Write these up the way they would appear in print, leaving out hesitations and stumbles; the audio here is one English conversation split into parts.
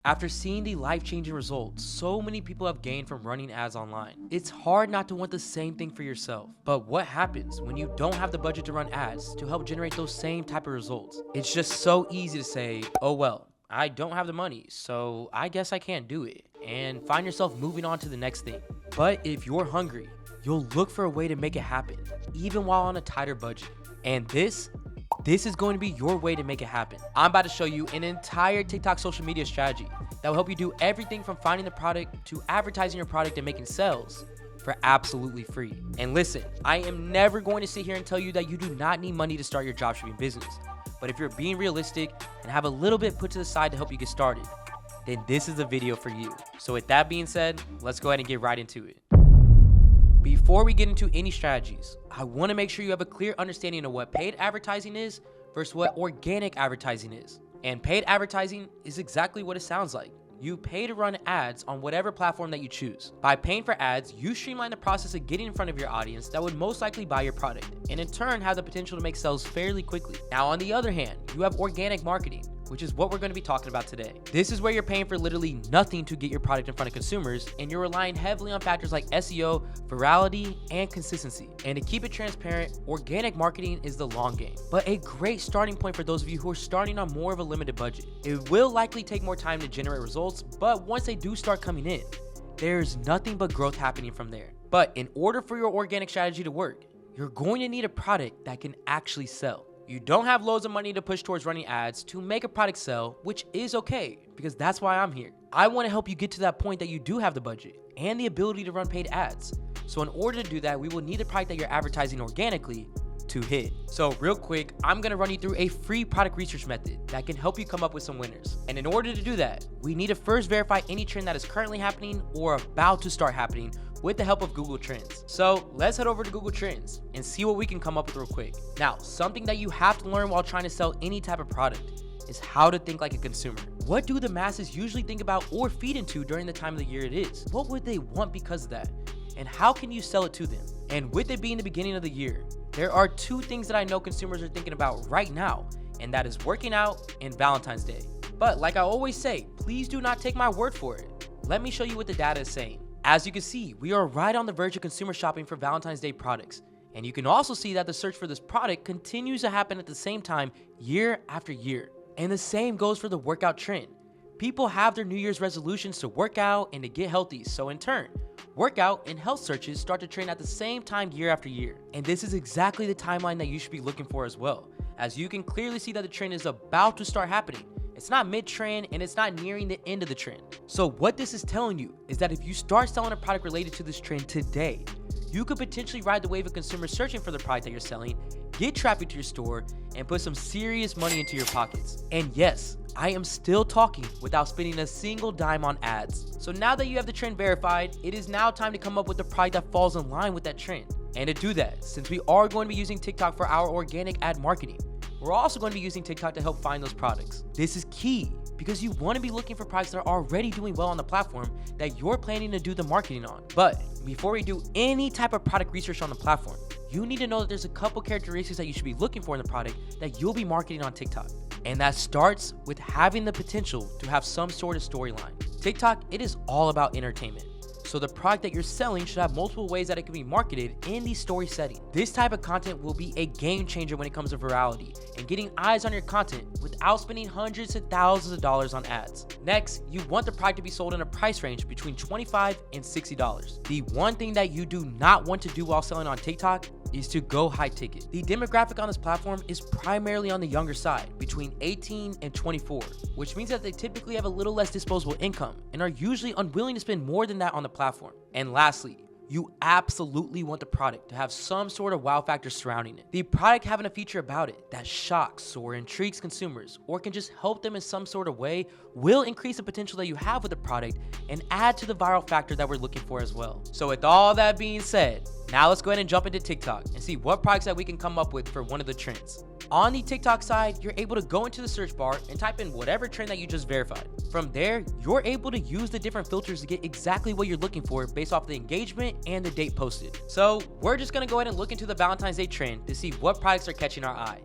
After seeing the life-changing results so many people have gained from running ads online, it's hard not to want the same thing for yourself. But what happens when you don't have the budget to run ads to help generate those same type of results? It's just so easy to say, oh well, I don't have the money, so I guess I can't do it, and find yourself moving on to the next thing. But if you're hungry, you'll look for a way to make it happen, even while on a tighter budget. And this is going to be your way to make it happen. I'm about to show you an entire TikTok social media strategy that will help you do everything from finding the product to advertising your product and making sales for absolutely free. And listen, I am never going to sit here and tell you that you do not need money to start your dropshipping business. But if you're being realistic and have a little bit put to the side to help you get started, then this is the video for you. So with that being said, let's go ahead and get right into it. Before we get into any strategies, I want to make sure you have a clear understanding of what paid advertising is versus what organic advertising is. And paid advertising is exactly what it sounds like. You pay to run ads on whatever platform that you choose. By paying for ads, you streamline the process of getting in front of your audience that would most likely buy your product, and in turn have the potential to make sales fairly quickly. Now on the other hand, you have organic marketing, which is what we're going to be talking about today. This is where you're paying for literally nothing to get your product in front of consumers, and you're relying heavily on factors like SEO, virality, and consistency. And to keep it transparent, organic marketing is the long game, but a great starting point for those of you who are starting on more of a limited budget. It will likely take more time to generate results, but once they do start coming in, there's nothing but growth happening from there. But in order for your organic strategy to work, you're going to need a product that can actually sell. You don't have loads of money to push towards running ads to make a product sell, which is okay, because that's why I'm here. I want to help you get to that point that you do have the budget and the ability to run paid ads. So in order to do that, we will need a product that you're advertising organically to hit. So real quick, I'm going to run you through a free product research method that can help you come up with some winners. And in order to do that, we need to first verify any trend that is currently happening or about to start happening with the help of Google Trends. So let's head over to Google Trends and see what we can come up with real quick. Now, something that you have to learn while trying to sell any type of product is how to think like a consumer. What do the masses usually think about or feed into during the time of the year it is? What would they want because of that? And how can you sell it to them? And with it being the beginning of the year, there are two things that I know consumers are thinking about right now, and that is working out and Valentine's Day. But like I always say, please do not take my word for it. Let me show you what the data is saying. As you can see, we are right on the verge of consumer shopping for Valentine's Day products. And you can also see that the search for this product continues to happen at the same time year after year. And the same goes for the workout trend. People have their New Year's resolutions to work out and to get healthy, so in turn, workout and health searches start to trend at the same time year after year. And this is exactly the timeline that you should be looking for as well, as you can clearly see that the trend is about to start happening. It's not mid-trend and it's not nearing the end of the trend. So what this is telling you is that if you start selling a product related to this trend today, you could potentially ride the wave of consumers searching for the product that you're selling, get traffic to your store, and put some serious money into your pockets. And yes, I am still talking without spending a single dime on ads. So now that you have the trend verified, it is now time to come up with a product that falls in line with that trend. And to do that, since we are going to be using TikTok for our organic ad marketing, we're also going to be using TikTok to help find those products. This is key because you want to be looking for products that are already doing well on the platform that you're planning to do the marketing on. But before we do any type of product research on the platform, you need to know that there's a couple characteristics that you should be looking for in the product that you'll be marketing on TikTok. And that starts with having the potential to have some sort of storyline. TikTok, it is all about entertainment. So the product that you're selling should have multiple ways that it can be marketed in the story setting. This type of content will be a game changer when it comes to virality and getting eyes on your content without spending hundreds to thousands of dollars on ads. Next, you want the product to be sold in a price range between $25 and $60. The one thing that you do not want to do while selling on TikTok is to go high ticket. The demographic on this platform is primarily on the younger side, between 18 and 24, which means that they typically have a little less disposable income and are usually unwilling to spend more than that on the platform. And lastly, you absolutely want the product to have some sort of wow factor surrounding it. The product having a feature about it that shocks or intrigues consumers or can just help them in some sort of way will increase the potential that you have with the product and add to the viral factor that we're looking for as well. So with all that being said, now let's go ahead and jump into TikTok and see what products that we can come up with for one of the trends. On the TikTok side, you're able to go into the search bar and type in whatever trend that you just verified. From there, you're able to use the different filters to get exactly what you're looking for based off the engagement and the date posted. So we're just gonna go ahead and look into the Valentine's Day trend to see what products are catching our eye.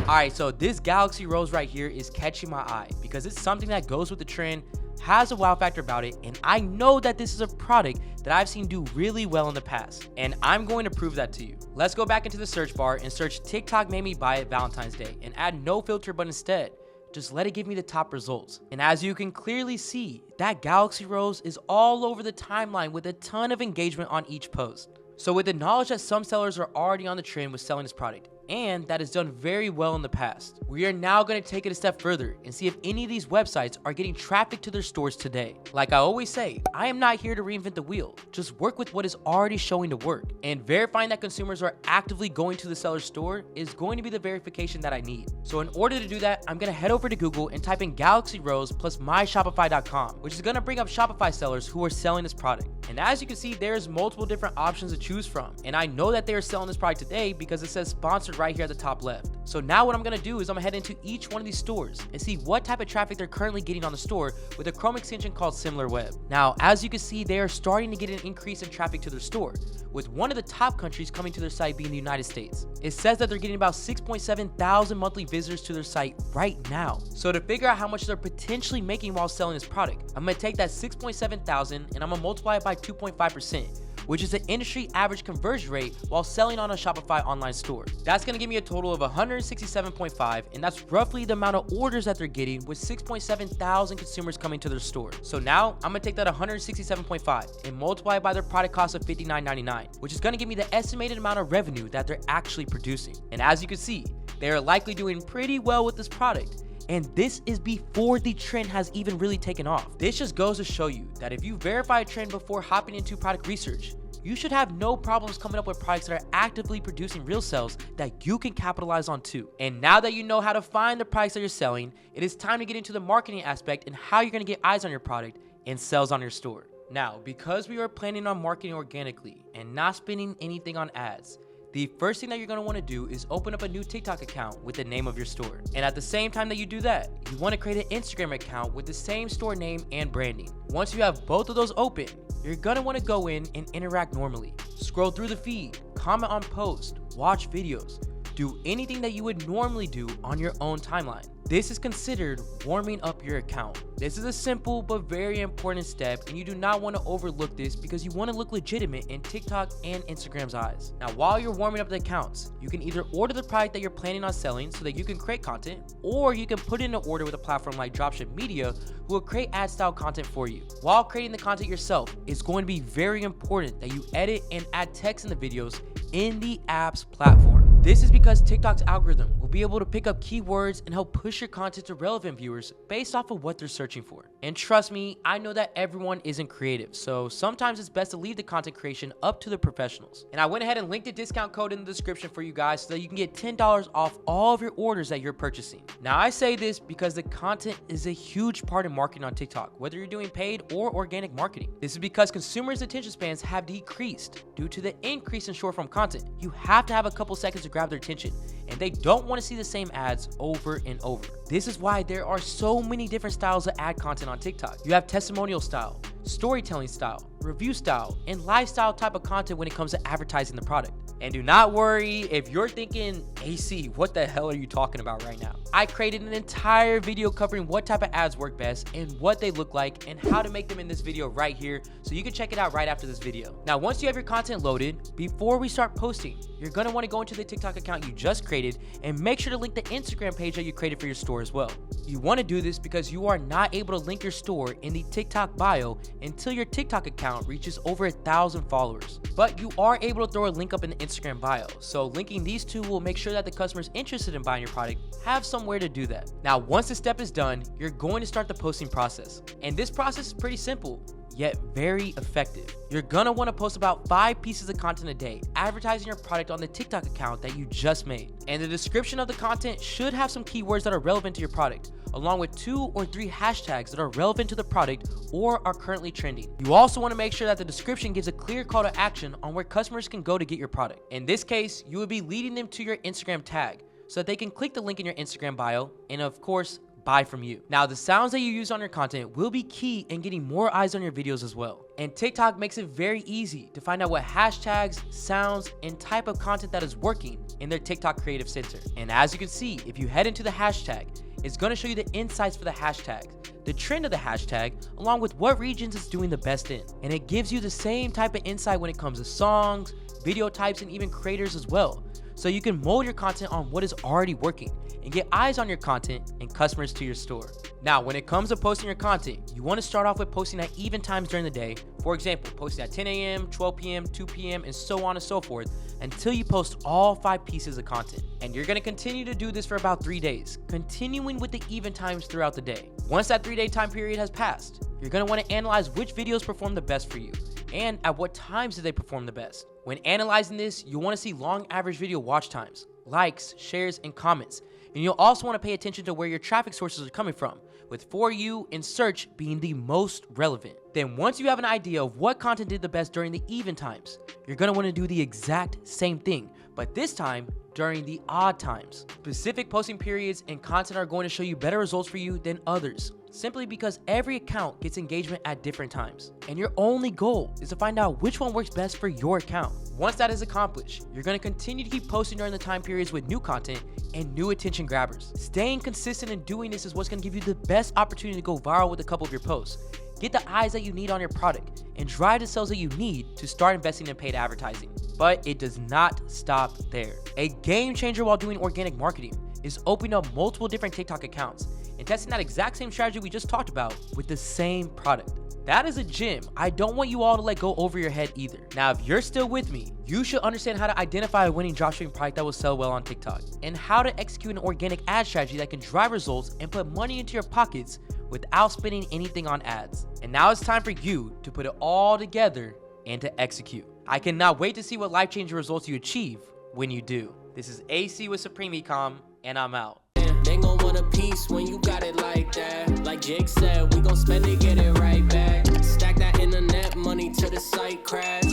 Alright, so this Galaxy Rose right here is catching my eye because it's something that goes with the trend, has a wow factor about it, and I know that this is a product that I've seen do really well in the past, and I'm going to prove that to you. Let's go back into the search bar and search TikTok made me buy it Valentine's Day and add no filter, but instead just let it give me the top results. And as you can clearly see, that Galaxy Rose is all over the timeline with a ton of engagement on each post. So with the knowledge that some sellers are already on the trend with selling this product, and that has done very well in the past, we are now going to take it a step further and see if any of these websites are getting traffic to their stores today. Like I always say, I am not here to reinvent the wheel, just work with what is already showing to work. And verifying that consumers are actively going to the seller's store is going to be the verification that I need. So in order to do that, I'm going to head over to Google and type in Galaxy Rose plus myshopify.com, which is going to bring up Shopify sellers who are selling this product. And as you can see, there's multiple different options to choose from. And I know that they are selling this product today because it says sponsored right here at the top left. So now what I'm going to do is I'm going to head into each one of these stores and see what type of traffic they're currently getting on the store with a Chrome extension called SimilarWeb. Now, as you can see, they are starting to get an increase in traffic to their store, with one of the top countries coming to their site being the United States. It says that they're getting about 6.7 thousand monthly visitors to their site right now. So to figure out how much they're potentially making while selling this product, I'm going to take that 6.7 thousand and I'm going to multiply it by 2.5%. which is the industry average conversion rate while selling on a Shopify online store. That's gonna give me a total of 167.5, and that's roughly the amount of orders that they're getting with 6.7 thousand consumers coming to their store. So now I'm gonna take that 167.5 and multiply it by their product cost of $59.99, which is gonna give me the estimated amount of revenue that they're actually producing. And as you can see, they are likely doing pretty well with this product. And this is before the trend has even really taken off. This just goes to show you that if you verify a trend before hopping into product research, you should have no problems coming up with products that are actively producing real sales that you can capitalize on too. And now that you know how to find the products that you're selling, it is time to get into the marketing aspect and how you're gonna get eyes on your product and sales on your store. Now, because we are planning on marketing organically and not spending anything on ads, the first thing that you're going to want to do is open up a new TikTok account with the name of your store. And at the same time that you do that, you want to create an Instagram account with the same store name and branding. Once you have both of those open, you're going to want to go in and interact normally. Scroll through the feed, comment on posts, watch videos, do anything that you would normally do on your own timeline. This is considered warming up your account. This is a simple but very important step, and you do not want to overlook this because you want to look legitimate in TikTok and Instagram's eyes. Now, while you're warming up the accounts, you can either order the product that you're planning on selling so that you can create content, or you can put in an order with a platform like Dropshipping Media who will create ad style content for you. While creating the content yourself, it's going to be very important that you edit and add text in the videos in the app's platform. This is because TikTok's algorithm will be able to pick up keywords and help push your content to relevant viewers based off of what they're searching for. And trust me, I know that everyone isn't creative, so sometimes it's best to leave the content creation up to the professionals. And I went ahead and linked a discount code in the description for you guys so that you can get $10 off all of your orders that you're purchasing. Now, I say this because the content is a huge part of marketing on TikTok, whether you're doing paid or organic marketing. This is because consumers' attention spans have decreased due to the increase in short form content. You have to have a couple seconds to grab their attention, and they don't want to see the same ads over and over. This is why there are so many different styles of ad content on TikTok. You have testimonial style, storytelling style, review style, and lifestyle type of content when it comes to advertising the product. And do not worry if you're thinking, AC, what the hell are you talking about right now? I created an entire video covering what type of ads work best and what they look like and how to make them in this video right here, so you can check it out right after this video. Now, once you have your content loaded, before we start posting, you're gonna wanna go into the TikTok account you just created and make sure to link the Instagram page that you created for your store as well. You wanna do this because you are not able to link your store in the TikTok bio until your TikTok account reaches over 1,000 followers. But you are able to throw a link up in the Instagram bio, so linking these two will make sure that the customers interested in buying your product have somewhere to do that. Now, once this step is done, you're going to start the posting process. And this process is pretty simple, yet very effective. You're gonna wanna post about 5 pieces of content a day, advertising your product on the TikTok account that you just made. And the description of the content should have some keywords that are relevant to your product, along with 2 or 3 hashtags that are relevant to the product or are currently trending. You also wanna make sure that the description gives a clear call to action on where customers can go to get your product. In this case, you would be leading them to your Instagram tag so that they can click the link in your Instagram bio and, of course, buy from you. Now, the sounds that you use on your content will be key in getting more eyes on your videos as well. And TikTok makes it very easy to find out what hashtags, sounds, and type of content that is working in their TikTok Creative Center. And as you can see, if you head into the hashtag, it's going to show you the insights for the hashtag, the trend of the hashtag, along with what regions it's doing the best in. And it gives you the same type of insight when it comes to songs, video types, and even creators as well. So you can mold your content on what is already working and get eyes on your content and customers to your store. Now, when it comes to posting your content, you want to start off with posting at even times during the day. For example, posting at 10 a.m., 12 p.m., 2 p.m., and so on and so forth until you post all 5 pieces of content. And you're going to continue to do this for about 3 days, continuing with the even times throughout the day. Once that 3-day time period has passed, you're going to want to analyze which videos perform the best for you and at what times did they perform the best. When analyzing this, you'll want to see long average video watch times, likes, shares, and comments. And you'll also want to pay attention to where your traffic sources are coming from, with For You and Search being the most relevant. Then once you have an idea of what content did the best during the even times, you're going to want to do the exact same thing, but this time during the odd times. Specific posting periods and content are going to show you better results for you than others, simply because every account gets engagement at different times. And your only goal is to find out which one works best for your account. Once that is accomplished, you're going to continue to keep posting during the time periods with new content and new attention grabbers. Staying consistent and doing this is what's going to give you the best opportunity to go viral with a couple of your posts, get the eyes that you need on your product, and drive the sales that you need to start investing in paid advertising. But it does not stop there. A game changer while doing organic marketing is opening up multiple different TikTok accounts and testing that exact same strategy we just talked about with the same product. That is a gem. I don't want you all to let go over your head either. Now, if you're still with me, you should understand how to identify a winning dropshipping product that will sell well on TikTok and how to execute an organic ad strategy that can drive results and put money into your pockets without spending anything on ads. And now it's time for you to put it all together and to execute. I cannot wait to see what life-changing results you achieve when you do. This is AC with Supreme Ecom, and I'm out. They gon' want a piece when you got it like that. Like Jake said, we gon' spend it, get it right back. Stack that internet money till the site crash.